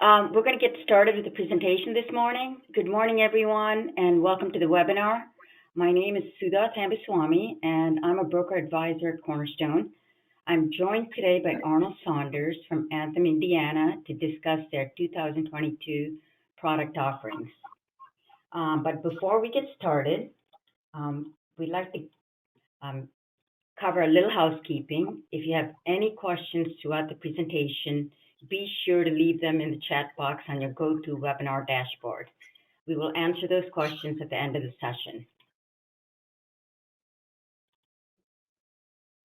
We're going to get started with the presentation this morning. Good morning, everyone, and welcome to the webinar. My name is Sudha Tambaswamy, and I'm a broker advisor at Cornerstone. I'm joined today by Arnold Saunders from Anthem Indiana to discuss their 2022 product offerings. But before we get started, we'd like to cover a little housekeeping. If you have any questions throughout the presentation, be sure to leave them in the chat box on your GoToWebinar dashboard. We will answer those questions at the end of the session.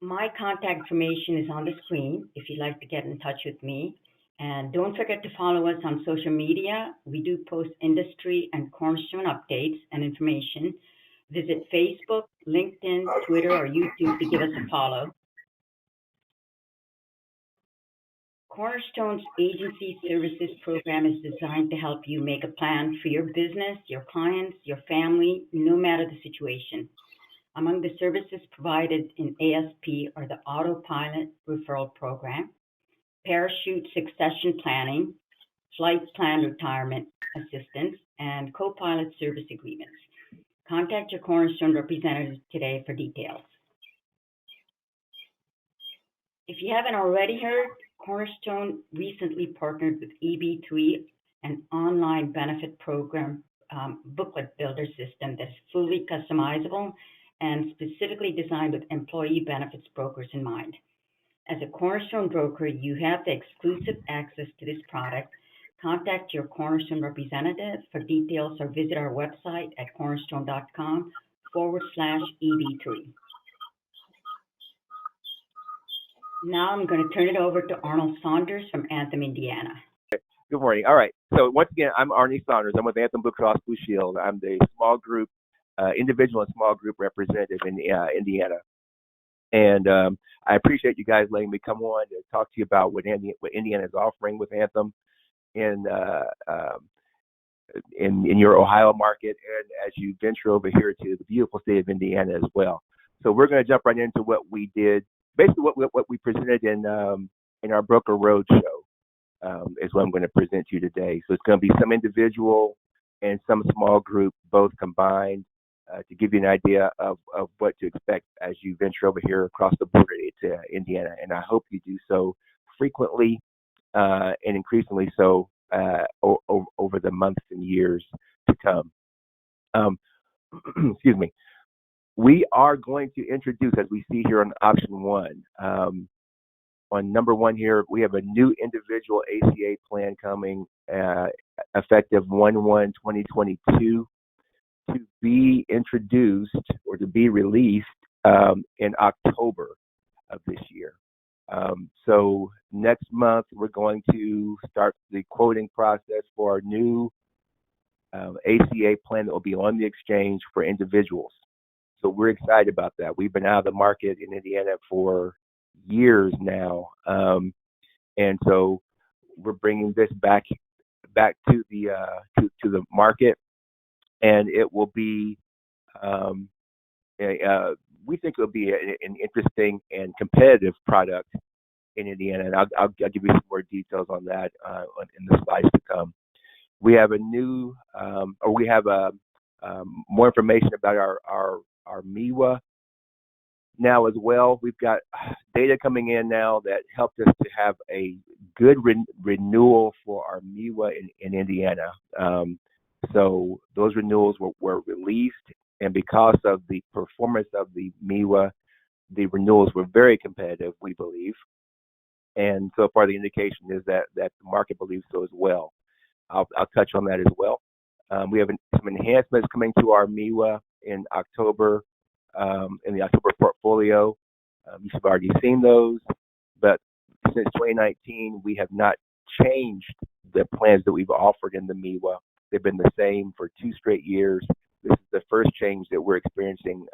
My contact information is on the screen if you'd like to get in touch with me. And don't forget to follow us on social media. We do post industry and Cornerstone updates and information. Visit Facebook, LinkedIn, Twitter, or YouTube to give us a follow. Cornerstone's agency services program is designed to help you make a plan for your business, your clients, your family, no matter the situation. Among the services provided in ASP are the Autopilot Referral Program, Parachute Succession Planning, Flight Plan Retirement Assistance, and Co-Pilot Service Agreements. Contact your Cornerstone representative today for details. If you haven't already heard, Cornerstone recently partnered with EB3, an online benefit program booklet builder system that's fully customizable and specifically designed with employee benefits brokers in mind. As a Cornerstone broker, you have the exclusive access to this product. Contact your Cornerstone representative for details or visit our website at cornerstone.com/EB3. Now I'm going to turn it over to Arnold Saunders from Anthem, Indiana. Good morning. All right. So once again, I'm Arnie Saunders. I'm with Anthem Blue Cross Blue Shield. I'm the small group, individual and small group representative in Indiana. And I appreciate you guys letting me come on to talk to you about what Indiana is offering with Anthem in your Ohio market, and as you venture over here to the beautiful state of Indiana as well. So we're going to jump right into what we did. Basically, what we presented in our broker roadshow is what I'm going to present to you today. So it's going to be some individual and some small group, both combined, to give you an idea of what to expect as you venture over here across the border to Indiana. And I hope you do so frequently and increasingly so over the months and years to come. Excuse me. We are going to introduce, as we see here on option one, on number one here, we have a new individual ACA plan coming effective 1/1/2022 to be introduced or to be released in October of this year. So next month, we're going to start the quoting process for our new ACA plan that will be on the exchange for individuals. So we're excited about that. We've been out of the market in Indiana for years now, and so we're bringing this back to the market, and it will be we think it will be an interesting and competitive product in Indiana, and I'll give you some more details on that in the slides to come. We have a new, more information about our MEWA now as well. We've got data coming in now that helped us to have a good renewal for our MEWA in Indiana. So those renewals were released, and because of the performance of the MEWA, the renewals were very competitive, we believe. And so far, the indication is that the market believes so as well. I'll touch on that as well. We have some enhancements coming to our MEWA in October, in the October portfolio. You should have already seen those, but since 2019, we have not changed the plans that we've offered in the MEWA. They've been the same for 2 straight years. This is the first change that we're experiencing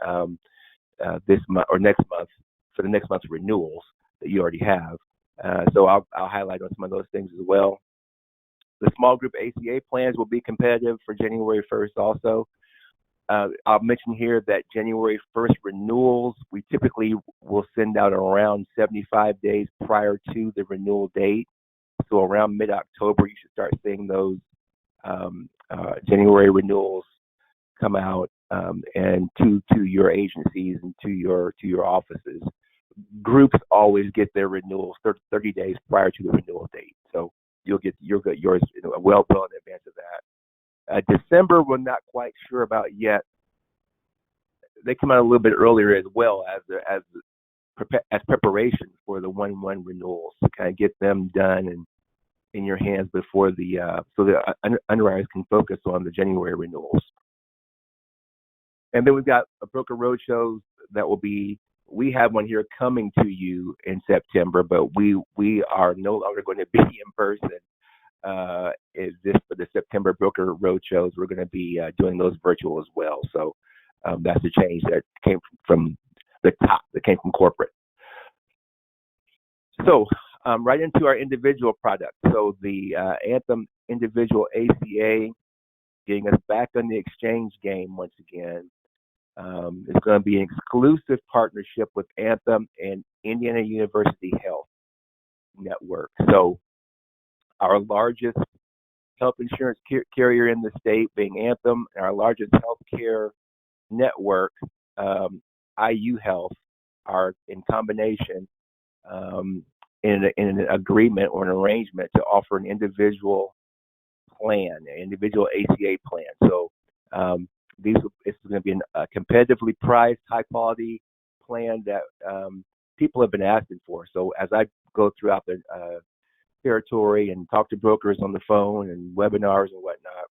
this month or next month for the next month's renewals that you already have. So I'll highlight on some of those things as well. The small group ACA plans will be competitive for January 1st also. I'll mention here that January 1st renewals, we typically will send out around 75 days prior to the renewal date. So around mid-October, you should start seeing those January renewals come out, and to your agencies and to your offices. Groups always get their renewals 30 days prior to the renewal date, so you'll get yours well in advance of that. December, we're not quite sure about yet. They come out a little bit earlier as well as preparation for the 1/1 renewals, to kind of get them done and in your hands before so the underwriters can focus on the January renewals. And then we've got a broker roadshows that will be. We have one here coming to you in September, but we are no longer going to be in person. Is this for the September broker roadshows? We're going to be doing those virtual as well. So that's a change that came from the top, that came from corporate. So right into our individual product. So the Anthem Individual ACA, getting us back on the exchange game once again. It's going to be an exclusive partnership with Anthem and Indiana University Health Network. So our largest health insurance carrier in the state being Anthem, and our largest healthcare network, IU Health, are in combination in an agreement or an arrangement to offer an individual plan, an individual ACA plan. So it's going to be a competitively priced, high-quality plan that people have been asking for. So as I go throughout the territory and talk to brokers on the phone and webinars and whatnot,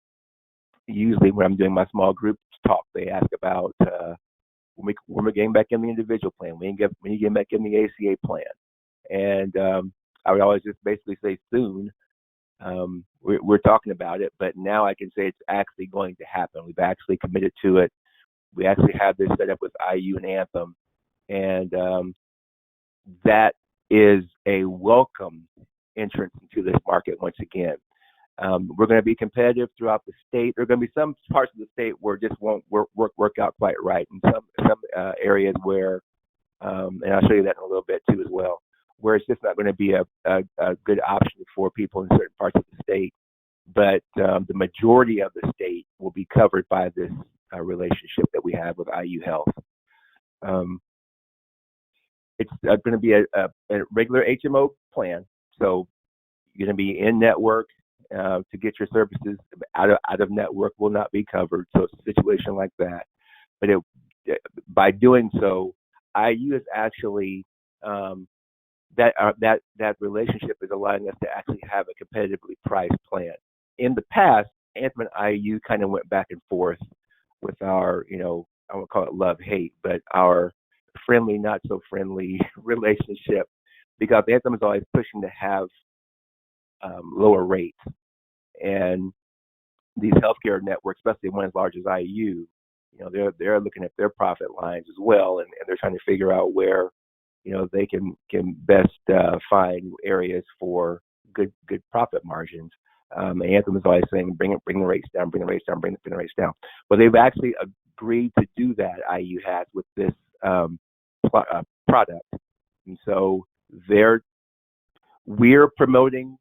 usually when I'm doing my small group talk, they ask about when we're getting back in the individual plan, when you get back in the ACA plan. And I would always just basically say soon. We're talking about it, but now I can say it's actually going to happen. We've actually committed to it. We actually have this set up with IU and Anthem, and that is a welcome entrance into this market once again. We're going to be competitive throughout the state. There are going to be some parts of the state where it just won't work out quite right, and some areas where, and I'll show you that in a little bit too as well, where it's just not going to be a good option for people in certain parts of the state. But the majority of the state will be covered by this relationship that we have with IU Health. It's going to be a regular HMO plan, so you're going to be in network to get your services. Out of network will not be covered, so it's a situation like that. But by doing so, IU is actually that relationship is allowing us to actually have a competitively priced plan. In the past, Anthem and IU kind of went back and forth with our, I won't call it love-hate, but our friendly, not so friendly relationship, because Anthem is always pushing to have lower rates. And these healthcare networks, especially one as large as IU, they're looking at their profit lines as well, and they're trying to figure out where they can best find areas for good profit margins. Anthem is always saying, bring the rates down, bring the rates down, bring the rates down. Well, they've actually agreed to do that, IU has, with this product. And so we're promoting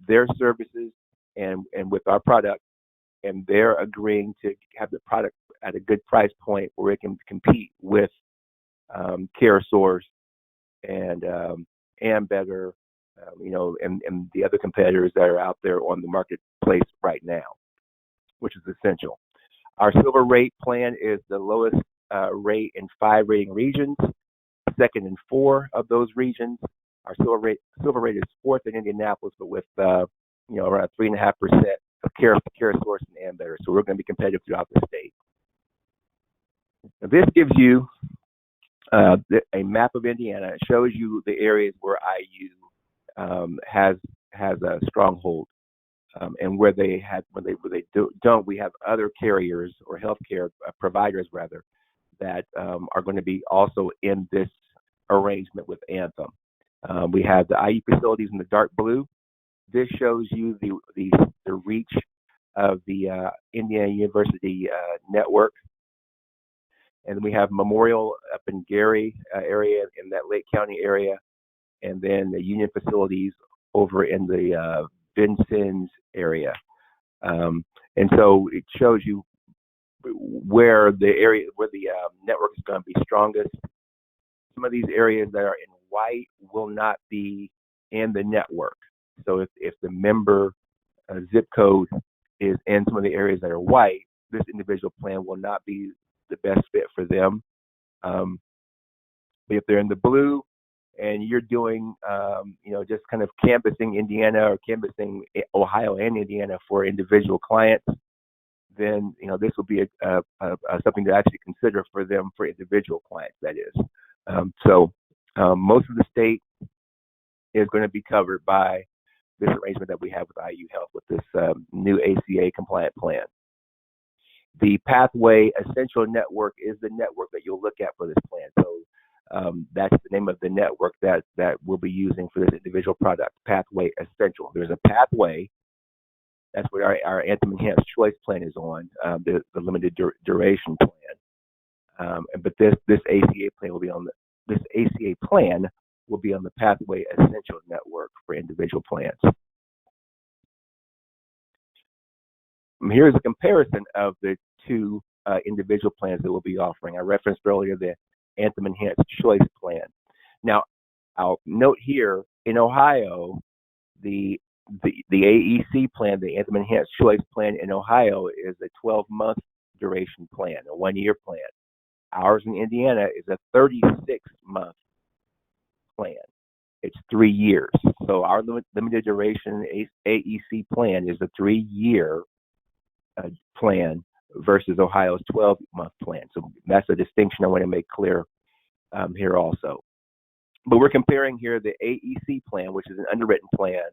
their services and with our product, and they're agreeing to have the product at a good price point where it can compete with CareSource and Better, and the other competitors that are out there on the marketplace right now, which is essential. Our silver rate plan is the lowest rate in 5 rating regions, second in 4 of those regions. Our silver rate is 4th in Indianapolis, but with around 3.5% of CareSource and Better. So we're going to be competitive throughout the state. Now, this gives you a map of Indiana. It shows you the areas where IU has a stronghold, and where they don't, we have other carriers or healthcare providers rather that are going to be also in this arrangement with Anthem. We have the IU facilities in the dark blue. This shows you the reach of the Indiana University network. And we have Memorial up in Gary area, in that Lake County area, and then the Union facilities over in the Vincennes area. And so it shows you where the network is going to be strongest. Some of these areas that are in white will not be in the network. So if the member zip code is in some of the areas that are white, this individual plan will not be the best fit for them. But if they're in the blue and you're doing, just kind of canvassing Indiana or canvassing Ohio and Indiana for individual clients, then, this will be something to actually consider for them for individual clients, that is. Most of the state is going to be covered by this arrangement that we have with IU Health with this new ACA compliant plan. The Pathway Essential Network is the network that you'll look at for this plan. So that's the name of the network that we'll be using for this individual product, Pathway Essential. There's a Pathway. That's what our Anthem Enhanced Choice plan is on, the limited duration plan. But this ACA plan will be on this ACA plan will be on the Pathway Essential Network for individual plans. Here's a comparison of the two individual plans that we'll be offering. I referenced earlier the Anthem Enhanced Choice plan. Now, I'll note here in Ohio, the AEC plan, the Anthem Enhanced Choice plan in Ohio is a 12-month duration plan, a 1-year plan. Ours in Indiana is a 36-month plan. It's 3 years. So our limited duration AEC plan is a 3-year plan versus Ohio's 12-month plan. So that's a distinction I want to make clear here also. But we're comparing here the AEC plan, which is an underwritten plan,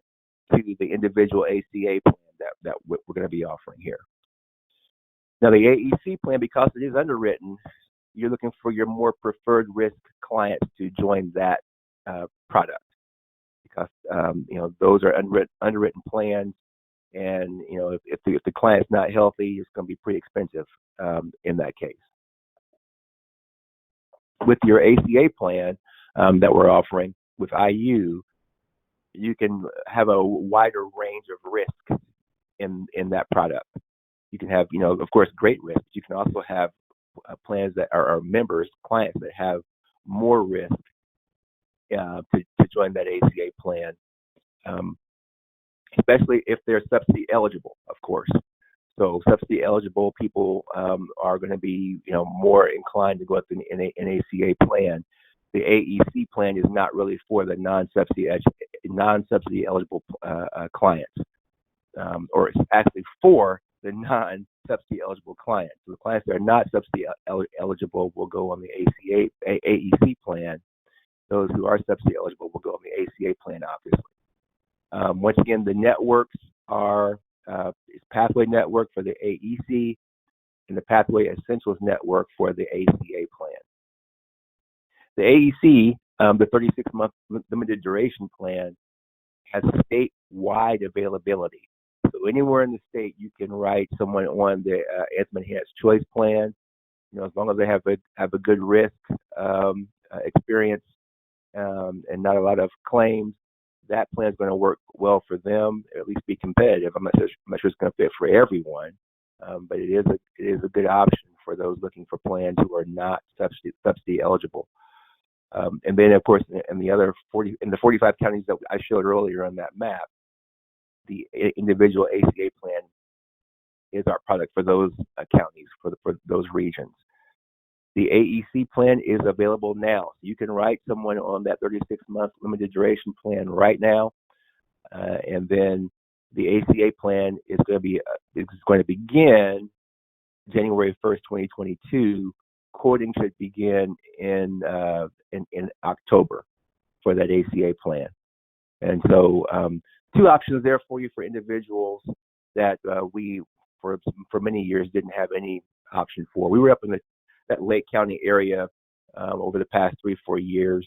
to the individual ACA plan that we're going to be offering here. Now, the AEC plan, because it is underwritten, you're looking for your more preferred risk clients to join that product, because those are underwritten plans, and if the client's not healthy, it's going to be pretty expensive in that case. With your ACA plan that we're offering with IU, you can have a wider range of risk in that product. You can have, of course, great risk, but you can also have plans that are members, clients that have more risk to join that ACA plan, especially if they're subsidy eligible, of course. So subsidy eligible people are going to be, more inclined to go up in an ACA plan. The AEC plan is not really for the non-subsidy eligible clients, or it's actually for the non-subsidy eligible clients. So the clients that are not subsidy eligible will go on the AEC plan. Those who are subsidy eligible will go on the ACA plan, obviously. Once again, the networks are Pathway Network for the AEC and the Pathway Essentials Network for the ACA plan. The AEC, the 36-month limited duration plan, has statewide availability. So anywhere in the state, you can write someone on the Anthem Enhanced Choice plan. As long as they have a good risk experience and not a lot of claims, that plan is going to work well for them, or at least be competitive. I'm not sure it's going to fit for everyone, but it is a good option for those looking for plans who are not subsidy eligible. And then, of course, in the 45 counties that I showed earlier on that map, the individual ACA plan is our product for those counties, for those regions. The AEC plan is available now. You can write someone on that 36-month limited duration plan right now, and then the ACA plan is going to begin January 1st, 2022. Quoting should begin in October for that ACA plan. And so, two options there for you for individuals that we for many years didn't have any option for. We were up in that Lake County area over the past 3-4 years.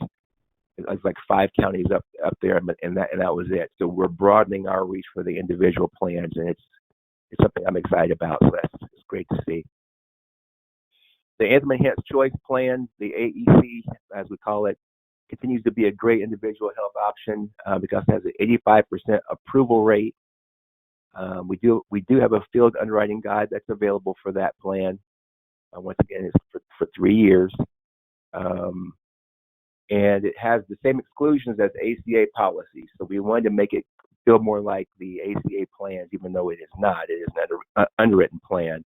It was like 5 counties up there, and that was it. So we're broadening our reach for the individual plans, and it's something I'm excited about. So it's great to see. The Anthem Enhanced Choice plan, the AEC, as we call it, continues to be a great individual health option because it has an 85% approval rate. We do have a field underwriting guide that's available for that plan. Once again, it's for 3 years. And it has the same exclusions as ACA policies. So we wanted to make it feel more like the ACA plans, even though it is not. It is an underwritten plan.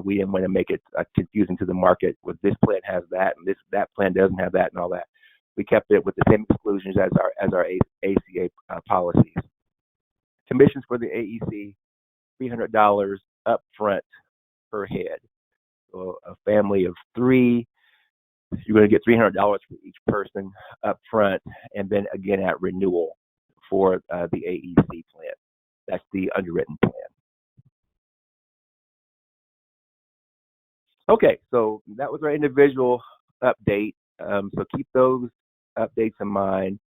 We didn't want to make it confusing to the market with this plan has that and that plan doesn't have that and all that. We kept it with the same exclusions as our ACA policies. Commissions for the AEC, $300 up front per head. So a family of 3, you're going to get $300 for each person up front, and then again at renewal for the AEC plan. That's the underwritten plan. Okay, so that was our individual update. So keep those updates in mind.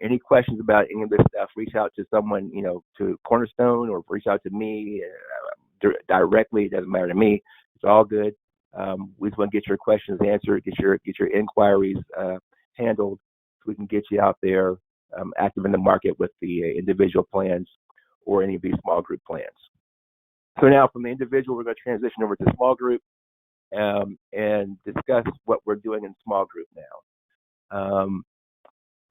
Any questions about any of this stuff, reach out to someone, to Cornerstone, or reach out to me directly. It doesn't matter to me. It's all good. We just want to get your questions answered, get your inquiries handled, so we can get you out there active in the market with the individual plans or any of these small group plans. So now from the individual, we're going to transition over to small group and discuss what we're doing in small group now.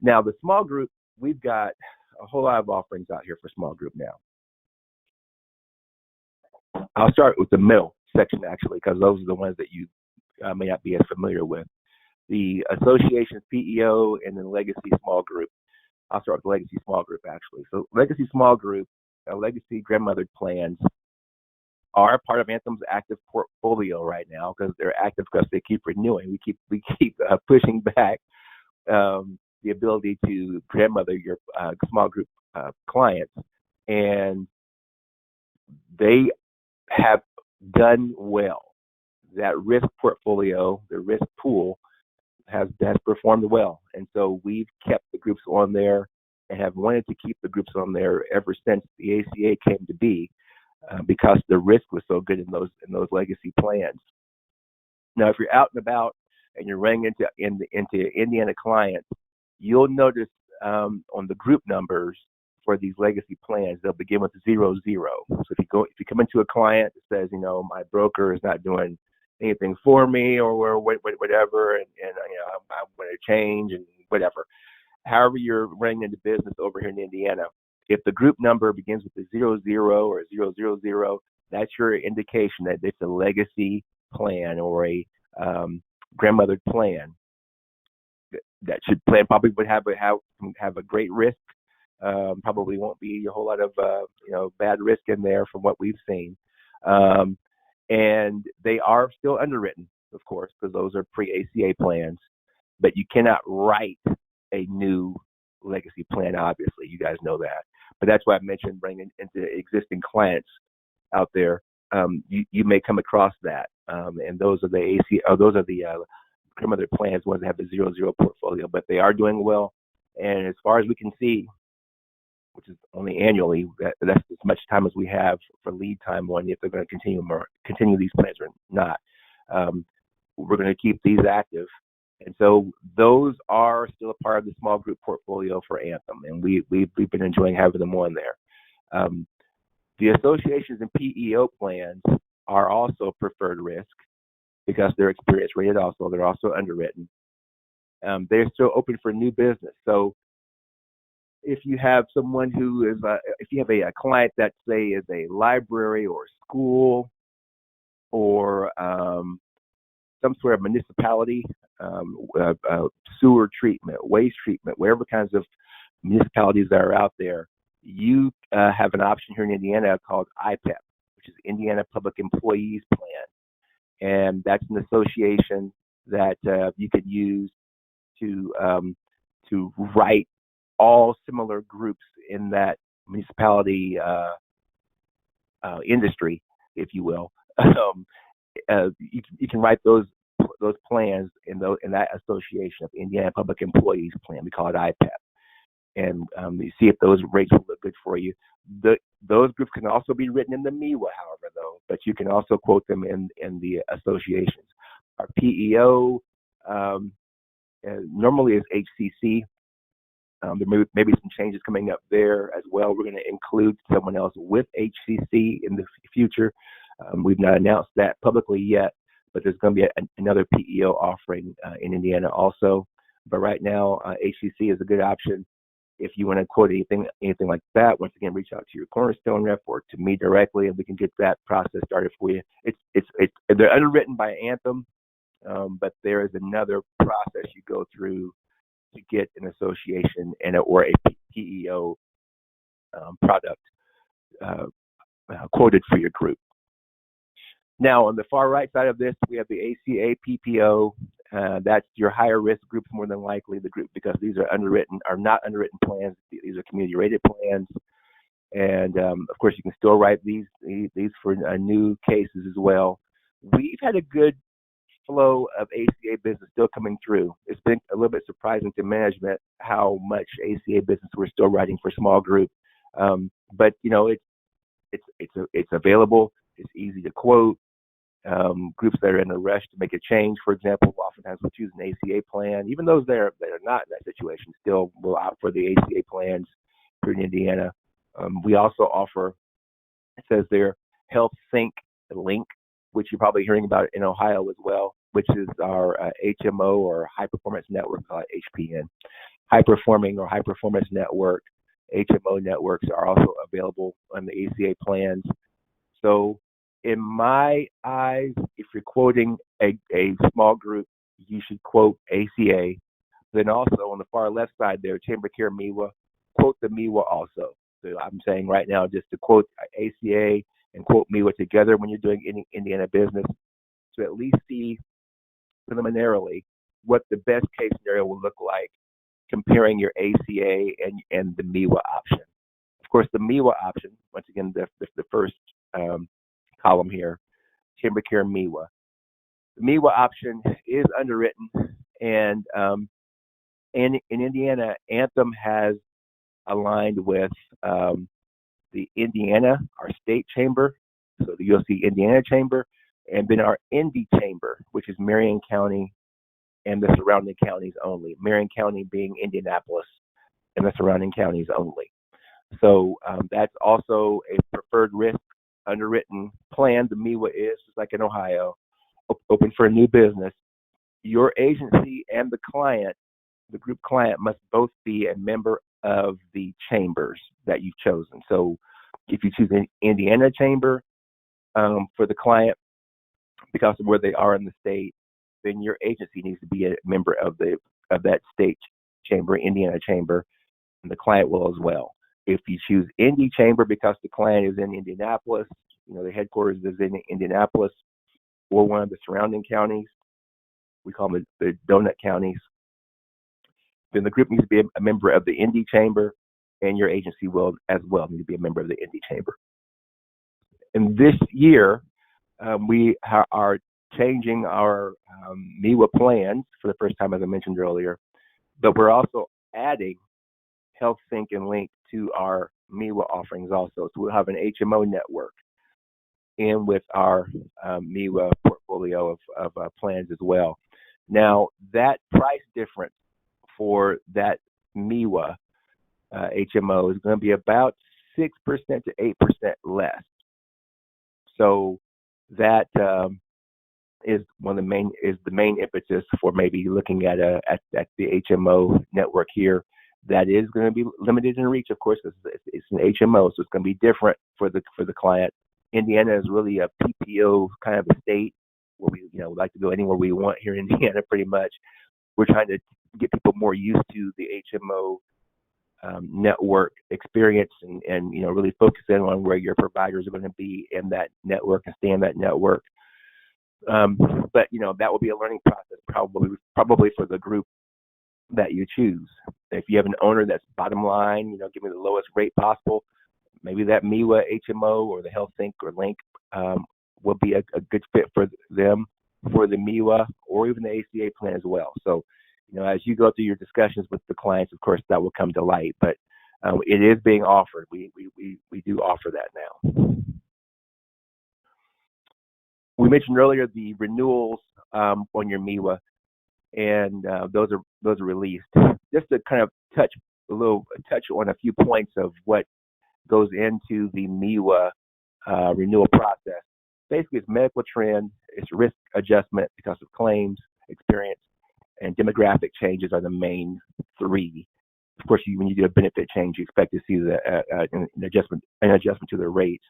Now, the small group, we've got a whole lot of offerings out here for small group now. I'll start with the middle section, actually, because those are the ones that you may not be as familiar with. The association's PEO and then legacy small group. I'll start with the legacy small group, actually. So legacy small group, legacy grandmothered plans are part of Anthem's active portfolio right now because they're active because they keep renewing. We keep pushing back the ability to grandmother your small group clients, and they have done well. That risk portfolio, the risk pool, has performed well, and so we've kept the groups on there and have wanted to keep the groups on there ever since the ACA came to be, because the risk was so good in those legacy plans. Now, if you're out and about and you're running into Indiana clients, you'll notice on the group numbers for these legacy plans, they'll begin with 00. So if you come into a client that says, my broker is not doing anything for me or whatever, and I want to change and whatever. However you're running into business over here in Indiana, if the group number begins with a 00 or 000, that's your indication that it's a legacy plan or a grandmothered plan. That plan probably would have a great risk. Probably won't be a whole lot of bad risk in there from what we've seen. And they are still underwritten, of course, because those are pre-ACA plans. But you cannot write a new legacy plan, obviously. You guys know that. But that's why I mentioned bringing into existing clients out there. You may come across that, and those are the grandmother plans, ones that have the 00 portfolio, but they are doing well. And as far as we can see, which is only annually, that's as much time as we have for lead time on if they're going to continue these plans or not. We're going to keep these active. And so those are still a part of the small group portfolio for Anthem, and we've been enjoying having them on there. The associations and PEO plans are also preferred risk because they're experience rated also. They're also underwritten. They're still open for new business. So if you have someone who is, if you have a client that, say, is a library or school or some sort of municipality, sewer treatment, waste treatment, whatever kinds of municipalities that are out there, you have an option here in Indiana called IPEP, which is Indiana Public Employees Plan. And that's an association that you could use to write all similar groups in that municipality industry, if you will. You can write those plans in that association of Indiana Public Employees Plan. We call it IPEP, and you see if those rates will look good for you. Those groups can also be written in the MEWA, however, though, but you can also quote them in the associations. Our PEO normally is HCC. There may be some changes coming up there as well. We're going to include someone else with HCC in the future. We've not announced that publicly yet, but there's going to be another PEO offering in Indiana also. But right now, HCC is a good option. If you want to quote anything like that, once again, reach out to your Cornerstone rep or to me directly, and we can get that process started for you. They're underwritten by Anthem, but there is another process you go through to get an association or a PEO product quoted for your group. Now, on the far right side of this, we have the ACA PPO. That's your higher risk groups, more than likely the group, because these are not underwritten plans. These are community rated plans, and of course, you can still write these for new cases as well. We've had a good flow of ACA business still coming through. It's been a little bit surprising to management how much ACA business we're still writing for small group, but it's available. It's easy to quote. Groups that are in a rush to make a change, for example, oftentimes will choose an ACA plan. Even those that are not in that situation still will opt for the ACA plans here in Indiana. We also offer, it says there, Health Sync Link, which you're probably hearing about in Ohio as well, which is our HMO or High Performance Network, HPN. High Performing or High Performance Network, HMO networks are also available on the ACA plans. So in my eyes, if you're quoting a small group, you should quote ACA. Then also on the far left side there, Chambercare MEWA, quote the MEWA also. So I'm saying right now just to quote ACA and quote MEWA together when you're doing any Indiana business, to at least see preliminarily what the best case scenario will look like comparing your ACA and the MEWA option. Of course, the MEWA option, once again, the first column here, Chambercare MEWA. The MEWA option is underwritten, and in Indiana, Anthem has aligned with the Indiana, our state chamber, so the USC Indiana chamber, and then our Indy chamber, which is Marion County and the surrounding counties only. Marion County being Indianapolis and the surrounding counties only. So that's also a preferred risk underwritten plan. The MEWA is, just like in Ohio, open for a new business. Your agency and the client, the group client, must both be a member of the chambers that you've chosen. So if you choose an Indiana chamber for the client, because of where they are in the state, then your agency needs to be a member of that state chamber, Indiana chamber, and the client will as well. If you choose Indy chamber because the client is in Indianapolis, the headquarters is in Indianapolis or one of the surrounding counties, we call them the donut counties, then the group needs to be a member of the Indy chamber, and your agency will as well need to be a member of the Indy chamber. And this year, we are changing our MEWA plans for the first time, as I mentioned earlier, but we're also adding Health Sync and Link to our MEWA offerings also. So we'll have an HMO network in with our MEWA portfolio of plans as well. Now, that price difference for that MEWA HMO is going to be about 6% to 8% less. So that is the main impetus for maybe looking at the HMO network here. That is going to be limited in reach, of course. It's an HMO, so it's going to be different for the client. Indiana is really a PPO kind of a state where we like to go anywhere we want here in Indiana, pretty much. We're trying to get people more used to the HMO network experience and really focus in on where your providers are going to be in that network and stay in that network. But that will be a learning process probably for the group that you choose. If you have an owner that's bottom line, give me the lowest rate possible, maybe that MEWA HMO or the Health Sync or Link will be a good fit for them for the MEWA or even the ACA plan as well. So, as you go through your discussions with the clients, of course, that will come to light, but it is being offered. We do offer that now. We mentioned earlier the renewals on your MEWA, and those are released. Just to kind of touch on a few points of what goes into the MEWA renewal process. Basically, it's medical trend, it's risk adjustment because of claims, experience, and demographic changes are the main three. Of course, when you do a benefit change, you expect to see an adjustment to the rates.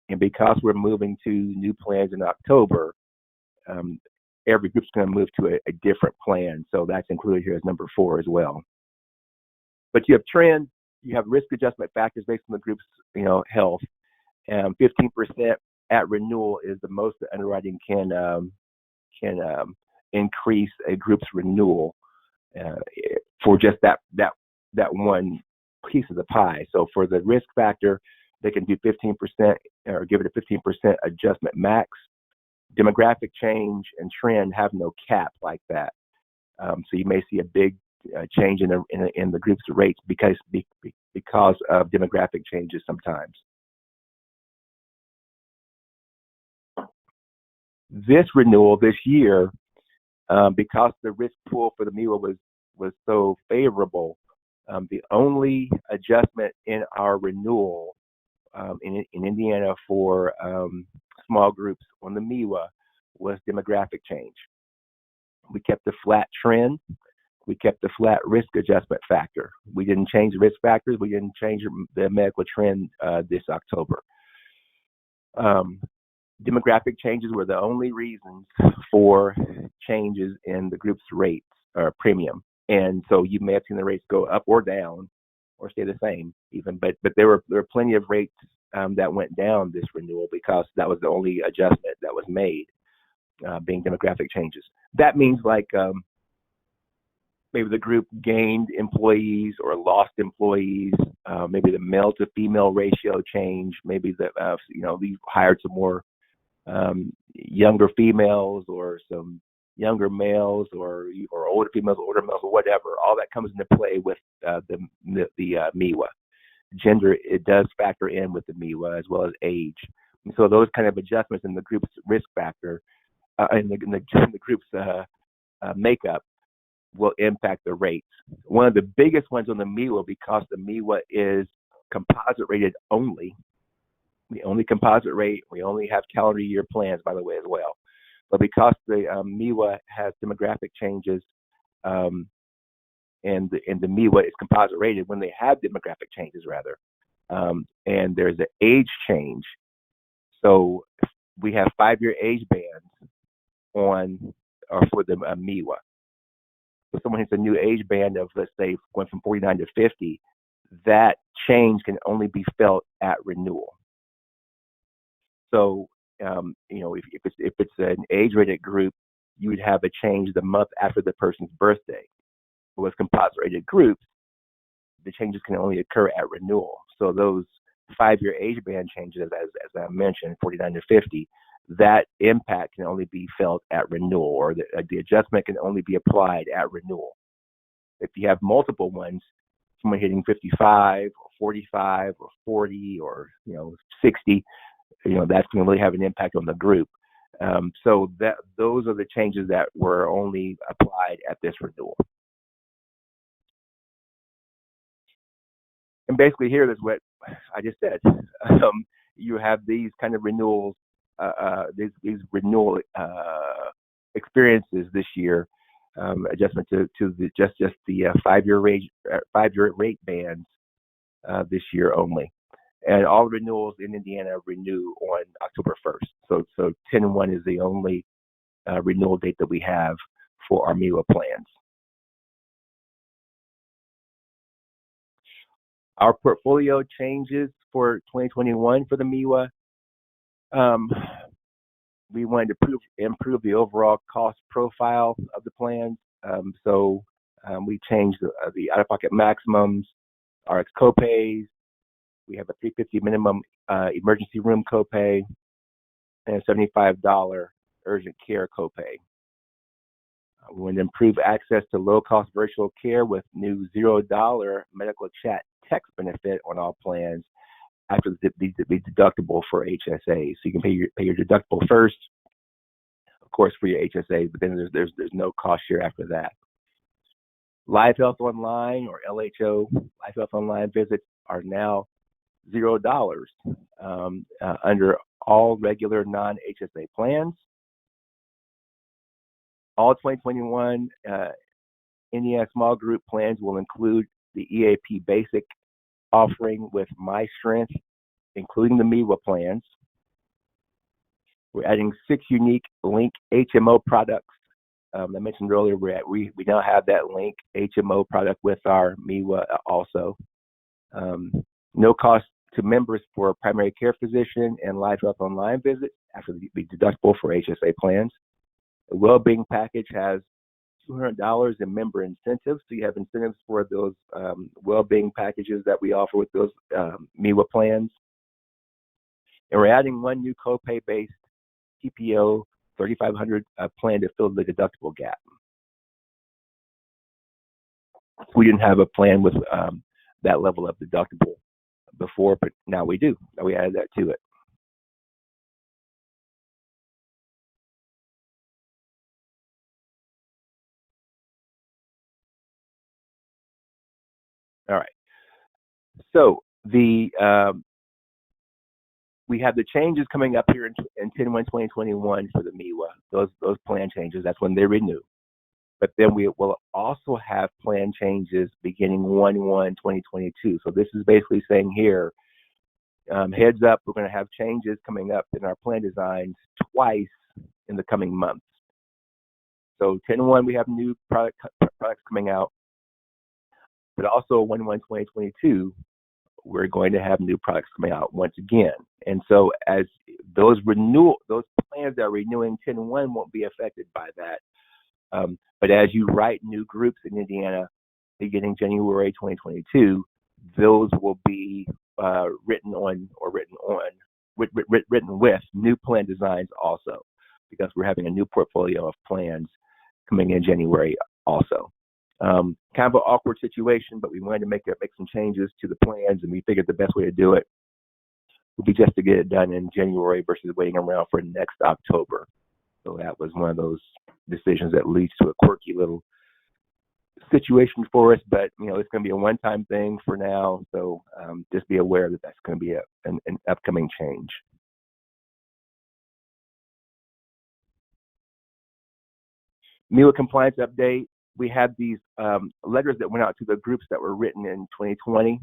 And because we're moving to new plans in October, every group's going to move to a different plan. So that's included here as number 4 as well. But you have trend, you have risk adjustment factors based on the group's health. 15% at renewal is the most the underwriting can increase a group's renewal for just that one piece of the pie. So for the risk factor, they can do 15% or give it a 15% adjustment max. Demographic change and trend have no cap like that. So you may see a big change in the group's rates because of demographic changes sometimes. This renewal this year, because the risk pool for the MEWA was so favorable, the only adjustment in our renewal in Indiana for small groups on the MEWA was demographic change. We kept the flat trend. We kept the flat risk adjustment factor. We didn't change the risk factors. We didn't change the medical trend this October. Demographic changes were the only reasons for changes in the group's rates or premium. And so you may have seen the rates go up or down or stay the same even, but there were plenty of rates that went down this renewal because that was the only adjustment that was made, being demographic changes. That means like maybe the group gained employees or lost employees, maybe the male to female ratio changed, maybe we hired some more younger females or some younger males or older females or older males or whatever. All that comes into play with the MEWA. Gender, it does factor in with the MEWA as well as age. And so those kind of adjustments in the group's risk factor in the group's makeup will impact the rates. One of the biggest ones on the MEWA, because the MEWA is composite rated only. We only composite rate. We only have calendar year plans, by the way, as well. But because the MEWA has demographic changes, and the MEWA is composite rated when they have demographic changes, rather, and there's an age change. So we have 5-year age bands for the MEWA. So someone hits a new age band of, let's say, going from 49 to 50, that change can only be felt at renewal. So, if it's an age-rated group, you would have a change the month after the person's birthday. But with composite-rated groups, the changes can only occur at renewal. So those 5-year age band changes, as I mentioned, 49 to 50, that impact can only be felt at renewal, or the adjustment can only be applied at renewal. If you have multiple ones, someone hitting 55 or 45 or 40 or 60, that's going to really have an impact on the group. So those are the changes that were only applied at this renewal. And basically here is what I just said. You have these kind of renewals, these renewal experiences this year, adjustment to just the 5-year rate bands this year only. And all renewals in Indiana renew on October 1st. So 10/1 is the only renewal date that we have for our MEWA plans. Our portfolio changes for 2021 for the MEWA. We wanted to improve the overall cost profile of the plans. So we changed the out-of-pocket maximums, RX copays. We have a $350 minimum emergency room copay and a $75 urgent care copay. We want to improve access to low-cost virtual care with new $0 medical chat text benefit on all plans after the deductible for HSA. So you can pay your deductible first, course, for your HSA, but then there's no cost share after that. Live Health Online, or LHO, Live Health Online visits are now $0 under all regular non-HSA plans. All 2021 Indiana small group plans will include the EAP basic offering with My Strength, including the MEWA plans. We're adding 6 unique Link HMO products. I mentioned earlier we now have that Link HMO product with our MEWA also. No cost to members for primary care physician and Live Health Online visits after the deductible for HSA plans. The well-being package has $200 in member incentives, so you have incentives for those well-being packages that we offer with those MEWA plans. And we're adding 1 new copay-based TPO 3,500 plan to fill the deductible gap. We didn't have a plan with that level of deductible before, but now we do. Now we added that to it. All right. So we have the changes coming up here in 10/1/2021 for the MEWA. Those plan changes. That's when they renew. But then we will also have plan changes beginning 1/1/2022. So this is basically saying here, heads up, we're going to have changes coming up in our plan designs twice in the coming months. So 10/1 we have new products coming out, but also 1/1/2022 we're going to have new products coming out once again. And so as those plans that are renewing 10/1 won't be affected by that. But as you write new groups in Indiana beginning January 2022, those will be written with new plan designs also, because we're having a new portfolio of plans coming in January also. Kind of an awkward situation, but we wanted to make some changes to the plans, and we figured the best way to do it would be just to get it done in January versus waiting around for next October. So that was one of those decisions that leads to a quirky little situation for us, but it's going to be a one-time thing for now. So just be aware that that's going to be an upcoming change. MEWA compliance update. We have these letters that went out to the groups that were written in 2020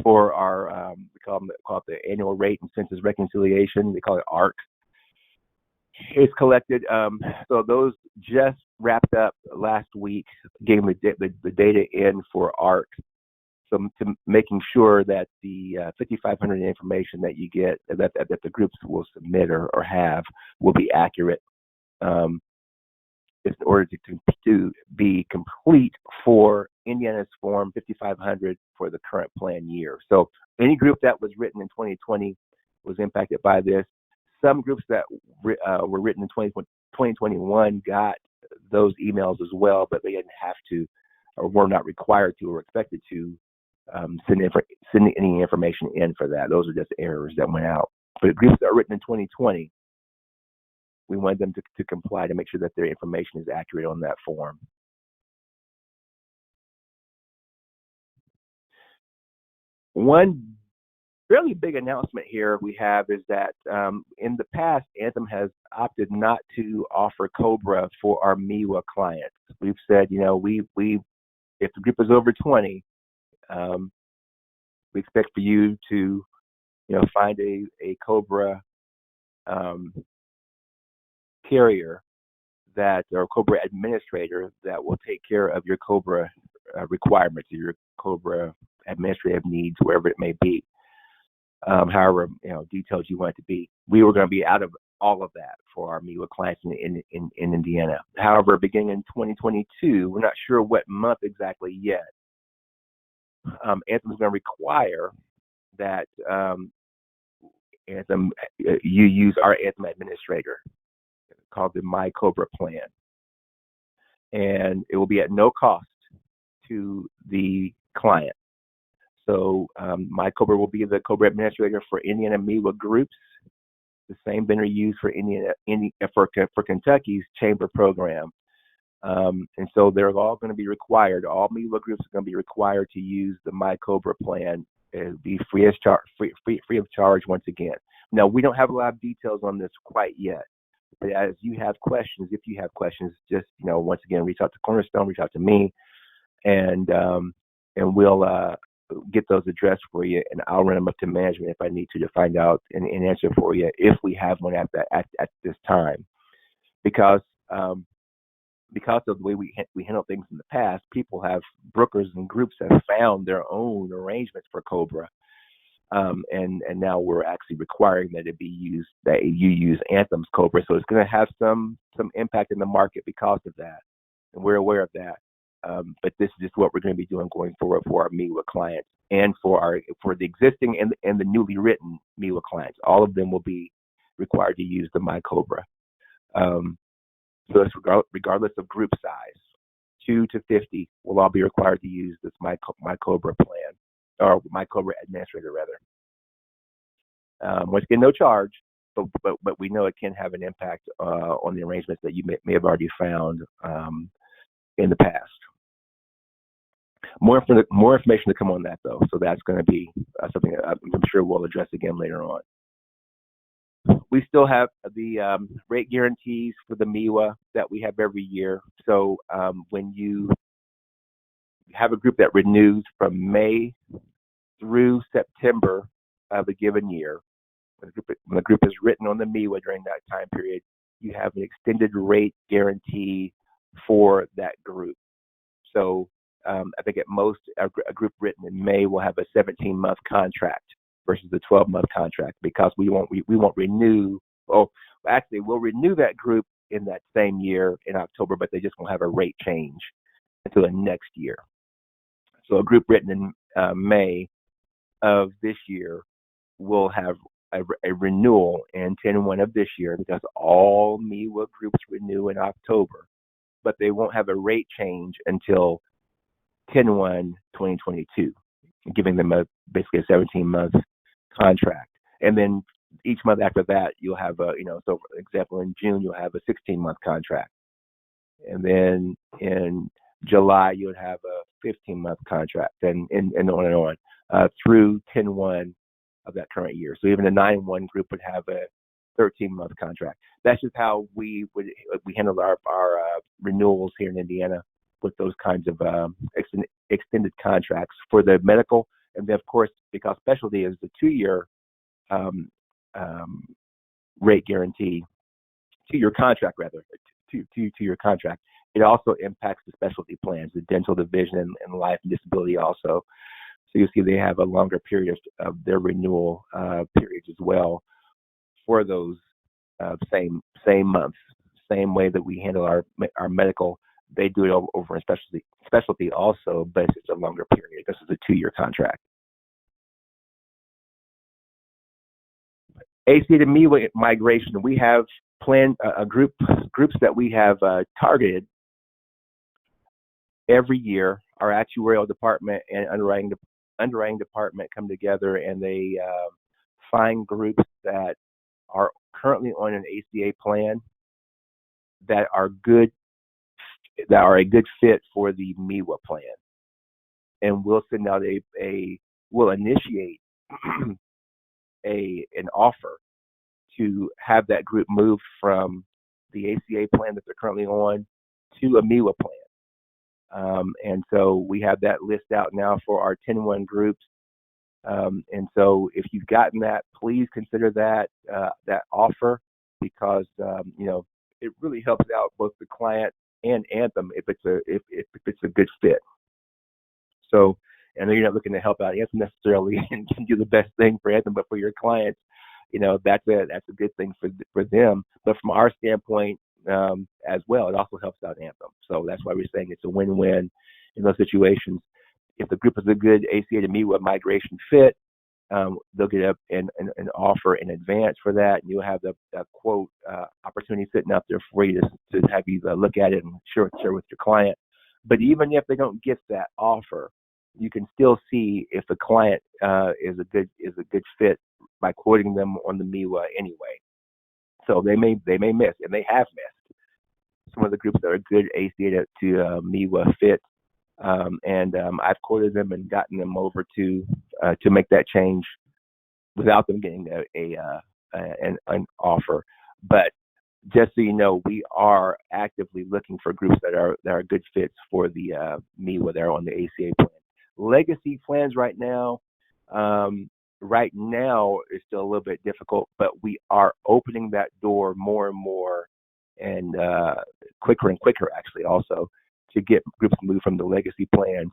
for our we call it the annual rate and census reconciliation. They call it ARC. It's collected. So those just wrapped up last week, getting the data in for ARC. So to making sure that the 5,500 information that you get, that the groups will submit or have, will be accurate. In order to be complete for Indiana's Form 5500 for the current plan year. So any group that was written in 2020 was impacted by this. Some groups that were written in 2021 got those emails as well, but they didn't have to, or were not required to, or expected to send any information in for that. Those are just errors that went out. But groups that are written in 2020, we wanted them to comply to make sure that their information is accurate on that form. One fairly big announcement here we have is that in the past, Anthem has opted not to offer COBRA for our MEWA clients. We've said, we if the group is over 20, we expect for you to, find a COBRA carrier or COBRA administrator that will take care of your COBRA requirements, or your COBRA administrative needs, wherever it may be. However, detailed you want it to be. We were going to be out of all of that for our MEWA clients in Indiana. However, beginning in 2022, we're not sure what month exactly yet, Anthem is going to require that Anthem, you use our Anthem administrator called the My COBRA plan. And it will be at no cost to the client. So My COBRA will be the COBRA administrator for Indiana MEWA groups. the same vendor used for for Kentucky's chamber program. And so they're all going to be required. All MEWA groups are going to be required to use the MyCobra plan. It'll be free of charge once again. Now, we don't have a lot of details on this quite yet, but as you have questions, if you have questions, just once again, reach out to Cornerstone, reach out to me, and we'll get those addressed for you, and I'll run them up to management if I need to find out and answer for you if we have one at this time, because of the way we handle things in the past, brokers and groups have found their own arrangements for Cobra, and now we're actually requiring that you use Anthem's Cobra, so it's going to have some impact in the market because of that, and we're aware of that. But this is just what we're going to be doing going forward for our MEWA clients and for the existing and the newly written MEWA clients. All of them will be required to use the MyCobra. So it's regardless of group size, 2 to 50 will all be required to use this MyCobra plan, or MyCobra administrator rather. Once again, no charge, but we know it can have an impact on the arrangements that you may have already found in the past. More information to come on that, though. So that's going to be something that I'm sure we'll address again later on. We still have the rate guarantees for the MEWA that we have every year. So when you have a group that renews from May through September of a given year, when the group is written on the MEWA during that time period, you have an extended rate guarantee for that group. So I think at most a group written in May will have a 17-month contract versus the 12-month contract, because we won't renew. Well, actually, we'll renew that group in that same year in October, but they just won't have a rate change until the next year. So a group written in May of this year will have a renewal in 10/1 of this year, because all MEWA groups renew in October, but they won't have a rate change until 10/1/2022, giving them basically a 17-month contract. And then each month after that, you'll have so for example, in June, you'll have a 16-month contract. And then in July, you'll have a 15-month contract, and on through 10/1 of that current year. So even a 9/1 group would have a 13-month contract. That's just how we handle our renewals here in Indiana, with those kinds of extended contracts for the medical. And then, of course, because specialty is the 2-year rate guarantee, 2-year contract rather, 2-year contract, it also impacts the specialty plans, the dental division and life and disability also. So you see they have a longer period of their renewal periods as well for those same months. Same way that we handle our medical, they do it over in specialty also, but it's a longer period. This is a 2-year contract. ACA to MEWA migration, we have planned groups that we have targeted every year. Our actuarial department and underwriting department come together, and they find groups that are currently on an ACA plan that are a good fit for the MEWA plan, and we'll send out we'll initiate an offer to have that group move from the ACA plan that they're currently on to a MEWA plan. And so we have that list out now for our 10/1 groups. And so if you've gotten that, please consider that offer, because it really helps out both the client and Anthem if it's a good fit. So I know you're not looking to help out Anthem necessarily and can do the best thing for Anthem, but for your clients, that's a good thing for them. But from our standpoint as well, it also helps out Anthem. So that's why we're saying it's a win-win in those situations. If the group is a good ACA to MEWA migration fit, they'll get an offer in advance for that, and you'll have the quote opportunity sitting out there for you to have you look at it and share with your client. But even if they don't get that offer, you can still see if the client is a good fit by quoting them on the MEWA anyway. So they may miss, and they have missed some of the groups that are good ACA to MEWA fit. And I've quoted them and gotten them over to make that change without them getting an offer. But just so you know, we are actively looking for groups that are good fits for the MEWA that are on the ACA plan. Legacy plans right now is still a little bit difficult, but we are opening that door more and more, and quicker and quicker actually also, to get groups moved from the legacy plans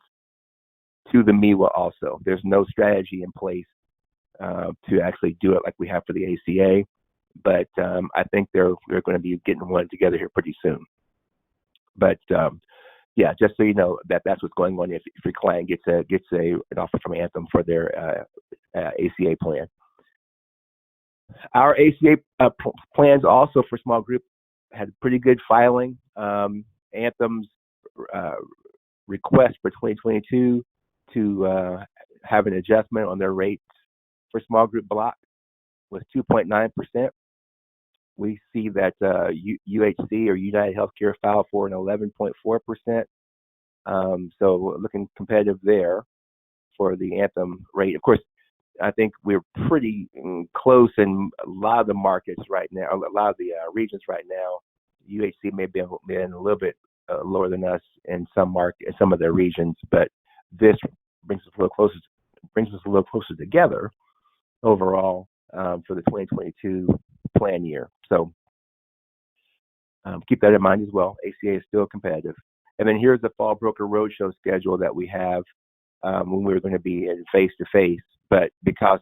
to the MEWA also. There's no strategy in place to actually do it like we have for the ACA, but I think they're going to be getting one together here pretty soon. But yeah, just so you know that's what's going on if your client gets an offer from Anthem for their ACA plan. Our ACA plans also for small group had pretty good filing. Anthem's request for 2022 to have an adjustment on their rates for small group block was 2.9%. We see that UHC or United Healthcare filed for an 11.4%. So looking competitive there for the Anthem rate. Of course, I think we're pretty close in a lot of the markets right now, a lot of the regions right now. UHC may be a little bit lower than us in some of their regions, but this brings us a little closer together overall for the 2022 plan year. So keep that in mind as well. ACA is still competitive. And then here's the Fall Broker Roadshow schedule that we have when we're going to be in face-to-face. But because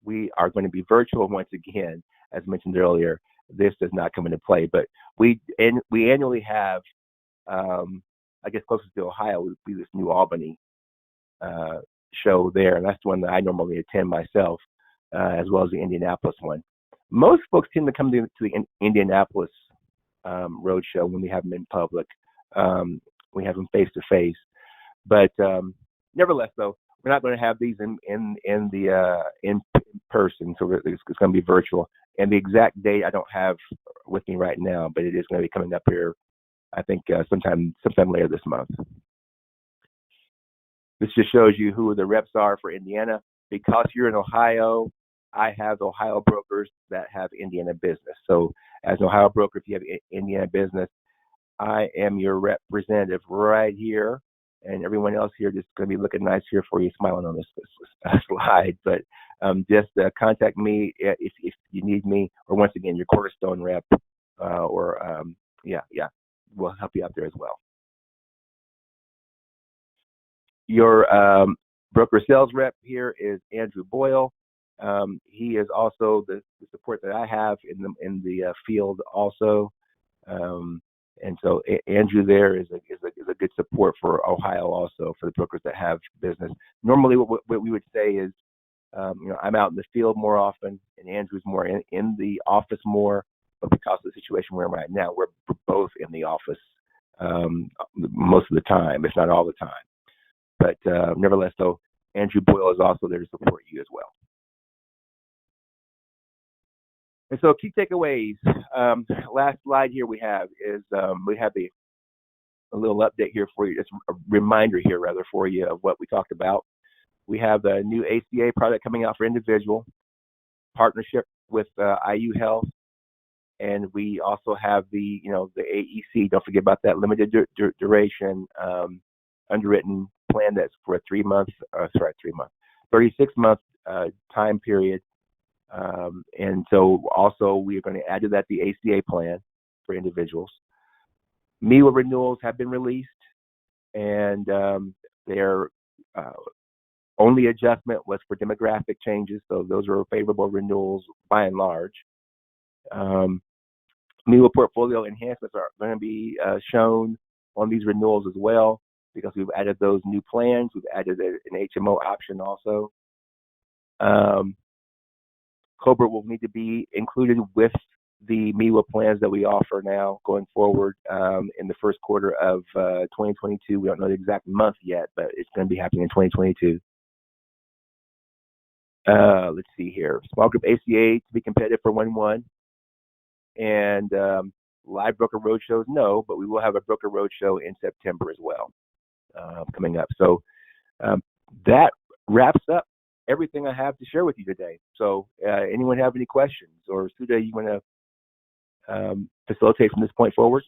we are going to be virtual once again, as mentioned earlier, this does not come into play. But we annually have, I guess closest to Ohio would be this New Albany show there, and that's the one that I normally attend myself, as well as the Indianapolis one. Most folks tend to come to the Indianapolis roadshow when we have them in public. We have them face to face, but nevertheless, though, we're not going to have these in person, so it's going to be virtual. And the exact date I don't have with me right now, but it is going to be coming up here, I think, sometime later this month. This just shows you who the reps are for Indiana. Because you're in Ohio, I have Ohio brokers that have Indiana business. So as an Ohio broker, if you have Indiana business, I am your representative right here. And everyone else here just going to be looking nice here for you, smiling on this slide. But just contact me if you need me, or once again, your Cornerstone rep, we'll help you out there as well. Your broker sales rep here is Andrew Boyle. He is also the support that I have in the field also. And so Andrew there is a good support for Ohio also, for the brokers that have business. Normally what we would say is, I'm out in the field more often, and Andrew's more in the office more, but because of the situation we're in right now, we're both in the office most of the time, if not all the time. But nevertheless, though, Andrew Boyle is also there to support you as well. And so key takeaways, last slide here we have a little update here for you. It's a reminder here, rather, for you of what we talked about. We have the new ACA product coming out for individual, partnership with IU Health, and we also have the AEC. Don't forget about that limited duration underwritten plan that's for a 36-month time period. And so also we are going to add to that the ACA plan for individuals. MEWA renewals have been released, and their only adjustment was for demographic changes, so those are favorable renewals by and large. MEWA portfolio enhancements are going to be shown on these renewals as well, because we've added those new plans. We've added an HMO option also. COBRA will need to be included with the MEWA plans that we offer now going forward in the first quarter of 2022. We don't know the exact month yet, but it's going to be happening in 2022. Let's see here. Small group ACA to be competitive for 1/1. And live broker roadshows, no, but we will have a broker roadshow in September as well, coming up. So that wraps up everything I have to share with you today. So anyone have any questions? Or Sudha, you want to facilitate from this point forward?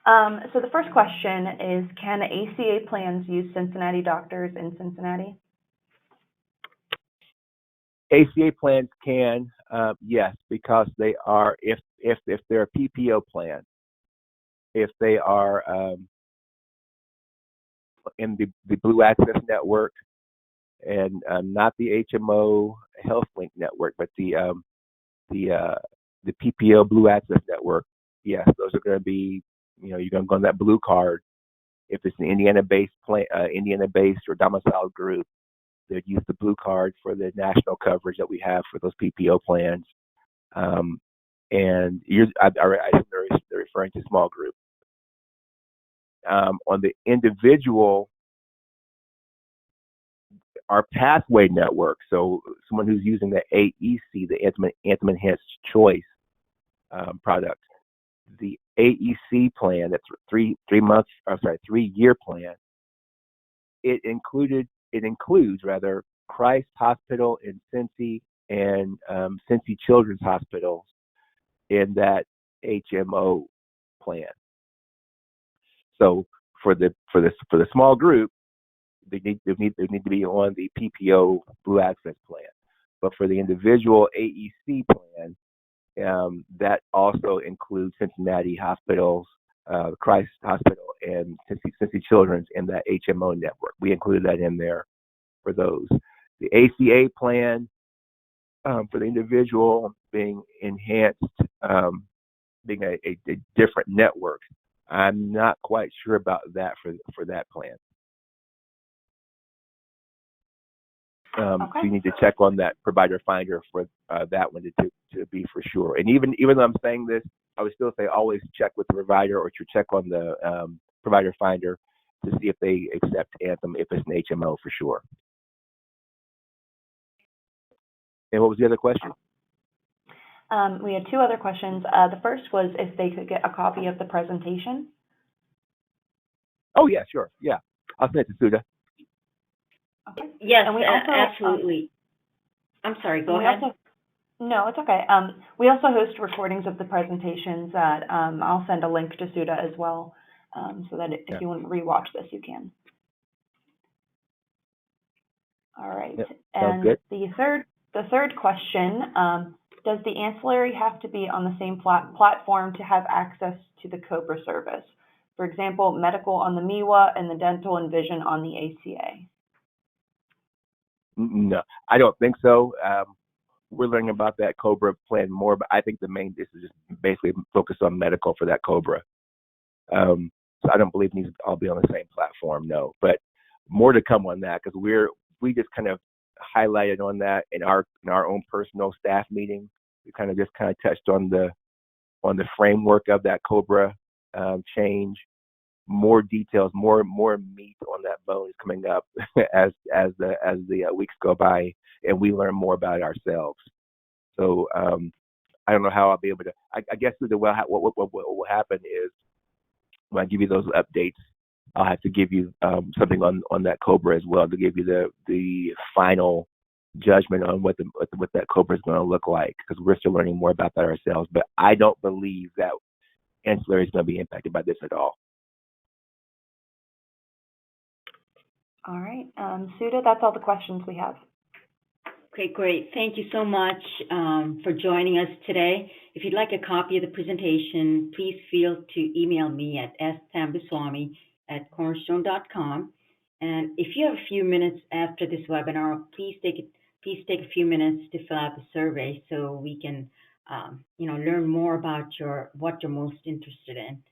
So the first question is, can ACA plans use Cincinnati doctors in Cincinnati? ACA plans can, yes, because they are, if they're a PPO plan, if they are in the Blue Access Network and not the HMO HealthLink network, but the PPO Blue Access Network, yes, those are going to be, you're going to go on that blue card. If it's an Indiana-based plan, Indiana-based or domiciled group, they'd use the blue card for the national coverage that we have for those PPO plans. And I assume they're referring to small group. On the individual, our pathway network, so someone who's using the AEC, the Anthem Enhanced Choice product, the AEC plan, that's 3 year plan, it includes Christ Hospital in Cincy and Cincy Children's Hospitals in that HMO plan. So for the small group, they need to be on the PPO Blue Access plan. But for the individual AEC plan, that also includes Cincinnati Hospitals, Christ Hospital, and Cincy Children's in that HMO network. We included that in there for those. The ACA plan for the individual being enhanced, being a different network. I'm not quite sure about that for that plan. Okay. So you need to check on that provider finder for that one to be for sure. And even though I'm saying this, I would still say always check with the provider or to check on the provider finder to see if they accept Anthem if it's an HMO for sure. And what was the other question? We had 2 other questions. The first was if they could get a copy of the presentation. Oh, yeah, sure. Yeah. I'll send it to Sudha. Okay. Yes, And we also, absolutely. I'm sorry, go ahead. No, it's okay. We also host recordings of the presentations that I'll send a link to Sudha as well, so that if you want to rewatch this, you can. All right. Yep. And good. the third question, does the ancillary have to be on the same platform to have access to the COBRA service? For example, medical on the MEWA and the dental and vision on the ACA. No, I don't think so. We're learning about that COBRA plan more, but I think the main is just basically focus on medical for that COBRA. So I don't believe it needs to all be on the same platform, no. But more to come on that because we just kind of highlighted on that in our own personal staff meeting. We kind of touched on the framework of that COBRA change. More details, more meat on that bone is coming up as the weeks go by, and we learn more about it ourselves. So I don't know how I'll be able to. I guess what will happen is when I give you those updates, I'll have to give you something on that COBRA as well to give you the final judgment on what that COBRA is going to look like because we're still learning more about that ourselves. But I don't believe that ancillary is going to be impacted by this at all. All right. Sudha, that's all the questions we have. Okay, great. Thank you so much for joining us today. If you'd like a copy of the presentation, please feel to email me at stambuswamy@cornerstone.com. And if you have a few minutes after this webinar, please take a few minutes to fill out the survey so we can learn more about what you're most interested in.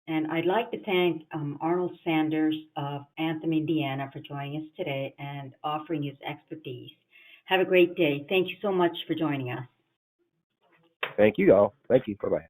And I'd like to thank Arnold Sanders of Anthem Indiana for joining us today and offering his expertise. Have a great day. Thank you so much for joining us. Thank you all. Thank you. Bye-bye.